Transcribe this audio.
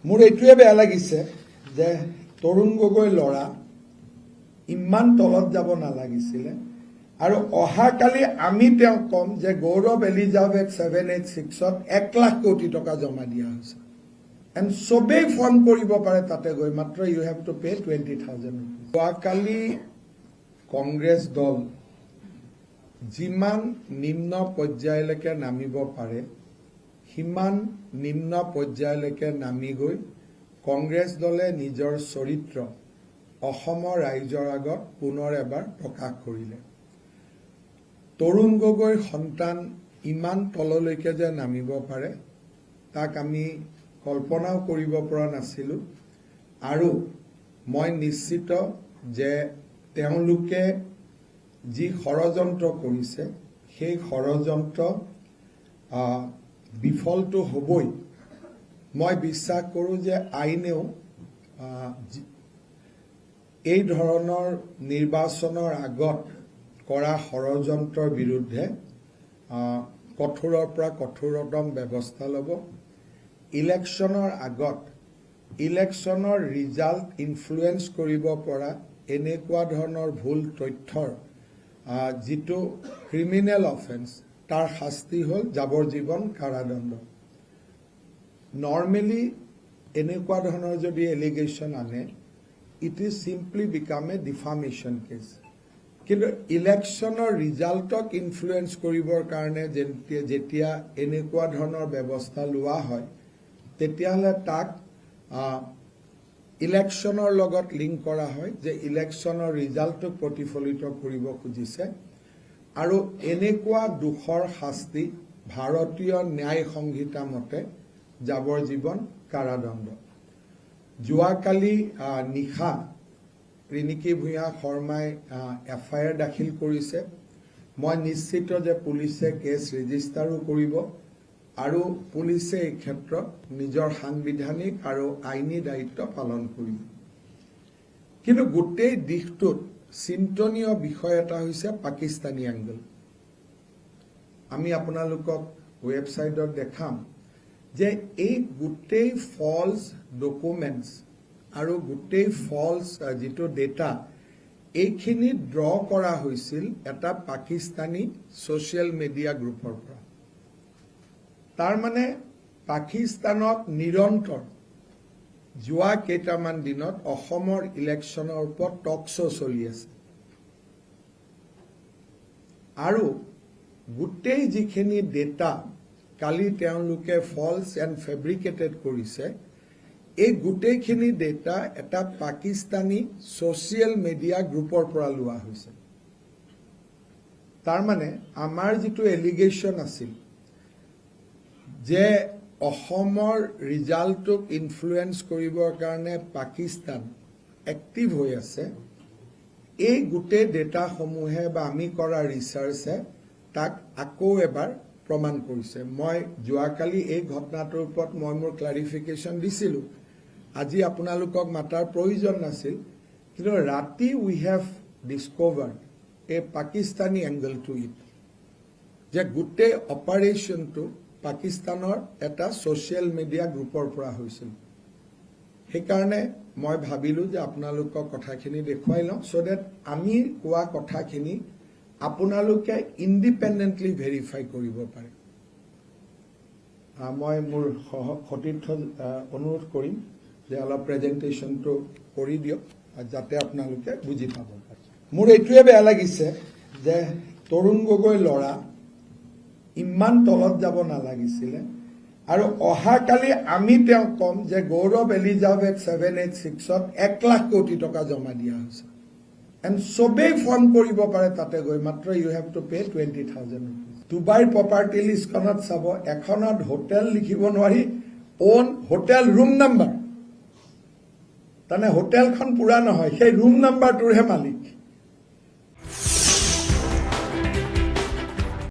মোৰ এইটোৱে বেয়া লাগিছে যে তৰুণ গগৈ ল'ৰা ইমান তলত যাব নালাগিছিলে আৰু অহাকালি আমি তেওঁ কম যে গৌৰৱ এলিজাবেথ 786ত 1 লাখ কোটি টকা জমা দিয়া হৈছে এণ্ড সবেই ফৰ্ম কৰিব পাৰে তাতে গৈ মাত্ৰ you have to pay 20,000 rupees অহাকালি কংগ্ৰেছ দল যিমান নিম্ন পৰ্যায়লৈকে নামিব পাৰে সিমান নিম্ন পৰ্যায়লৈকে নামি গৈ কংগ্ৰেছ দলে নিজৰ চৰিত্ৰ অসমৰ ৰাইজৰ আগত পুনৰ এবাৰ প্ৰকাশ কৰিলে তৰুণ গগৈৰ সন্তান ইমান তললৈকে যে নামিব পাৰে তাক আমি কল্পনাও কৰিব পৰা নাছিলোঁ আৰু মই নিশ্চিত যে তেওঁলোকে যি ষড়যন্ত্ৰ কৰিছে সেই ষড়যন্ত্ৰ বিফলটো হ'বই মই বিশ্বাস কৰোঁ যে আইনেও এই ধৰণৰ নিৰ্বাচনৰ আগত কৰা ষড়যন্ত্ৰৰ বিৰুদ্ধে কঠোৰৰ পৰা কঠোৰতম ব্যৱস্থা ল'ব ইলেকশ্যনৰ আগত ইলেকশ্যনৰ ৰিজাল্ট ইনফ্লুৱেঞ্চ কৰিব পৰা এনেকুৱা ধৰণৰ ভুল তথ্যৰ যিটো ক্ৰিমিনেল অফেন্স তাৰ শাস্তি হ'ল যাৱজ্জীৱন কাৰাদণ্ড নৰ্মেলি এনেকুৱা ধৰণৰ যদি এলিগেশ্যন আনে it is simply become a defamation case কিন্তু ইলেকশ্যনৰ ৰিজাল্টক ইনফ্লুৱেঞ্চ কৰিবৰ কাৰণে যেতিয়া এনেকুৱা ধৰণৰ ব্যৱস্থা লোৱা হয় তেতিয়াহ'লে তাক ইলেকশ্যনৰ লগত লিংক কৰা হয় যে ইলেকশ্যনৰ ৰিজাল্টক প্ৰতিফলিত কৰিব খুজিছে আৰু এনেকুৱা দোষৰ শাস্তি ভাৰতীয় ন্যায় সংহিতা মতে যাৱজ্জীৱন কাৰাদণ্ড যোৱাকালি নিশা ৰিণিকী ভূঞা শৰ্মাই FIR দাখিল কৰিছে মই নিশ্চিত যে পুলিচে কেছ ৰেজিষ্টাৰো কৰিব আৰু পুলিচে এই ক্ষেত্ৰত নিজৰ সাংবিধানিক আৰু আইনী দায়িত্ব পালন কৰিব কিন্তু গোটেই দিশটোত চিন্তনীয় বিষয় এটা হৈছে পাকিস্তানী এংগল আমি আপোনালোকক ৱেবছাইটত দেখাম যে এই গোটেই ফলছ ডকুমেণ্টছ আৰু গোটেই ফলছ যিটো ডেটা এইখিনি ড্ৰ কৰা হৈছিল এটা পাকিস্তানী ছ'চিয়েল মিডিয়া গ্ৰুপৰ পৰা তাৰ মানে পাকিস্তানত নিৰন্তৰ যোৱা কেইটামান দিনত অসমৰ ইলেকশ্যনৰ ওপৰত টক শ্ব' চলি আছে আৰু গোটেই যিখিনি ডেটা কালি তেওঁলোকে ফলছ এণ্ড ফেব্ৰিকেটেড কৰিছে এই গোটেইখিনি ডেটা এটা পাকিস্তানী ছ'চিয়েল মিডিয়া গ্ৰুপৰ পৰা লোৱা হৈছে তাৰ মানে আমাৰ যিটো এলিগেশ্যন আছিল যে অসমৰ ৰিজাল্টক ইনফ্লুৱেঞ্চ কৰিবৰ কাৰণে পাকিস্তান এক্টিভ হৈ আছে এই গোটেই ডেটাসমূহে বা আমি কৰা ৰিচাৰ্চে তাক আকৌ এবাৰ প্ৰমাণ কৰিছে মই যোৱাকালি এই ঘটনাটোৰ ওপৰত মই মোৰ ক্লাৰিফিকেশ্যন দিছিলোঁ আজি আপোনালোকক মাতাৰ প্ৰয়োজন নাছিল কিন্তু ৰাতি we have discovered a Pakistani angle to it যে গোটেই অপাৰেশ্যনটো পাকিস্তানৰ এটা ছ'চিয়েল মিডিয়া গ্ৰুপৰ পৰা হৈছিল সেইকাৰণে মই ভাবিলোঁ যে আপোনালোকক কথাখিনি দেখুৱাই লওঁ চ' ডেট আমি কোৱা কথাখিনি আপোনালোকে ইণ্ডিপেণ্ডেণ্টলি ভেৰিফাই কৰিব পাৰে মই মোৰ সতীৰ্থ অনুৰোধ কৰিম যে অলপ প্ৰেজেণ্টেশ্যনটো কৰি দিয়ক যাতে আপোনালোকে বুজি পাব পাৰে মোৰ এইটোৱে বেয়া লাগিছে যে তৰুণ গগৈ ল'ৰা ইমান তলত যাব নালাগিছিলে আৰু অহাকালি আমি তেওঁ কম যে গৌৰৱ এলিজাবেথ 786ত 1 লাখ কোটি টকা জমা দিয়া হৈছে এণ্ড সবেই ফৰ্ম কৰিব পাৰে তাতে গৈ মাত্ৰ you have to pay 20,000 rupees ডুবাইৰ প্ৰপাৰ্টি লিষ্টখনত চাব এখনত হোটেল লিখিব নোৱাৰি অন হোটেল ৰুম নাম্বাৰ তাৰমানে হোটেলখন পুৰা নহয় সেই ৰুম নাম্বাৰটোৰহে মালিক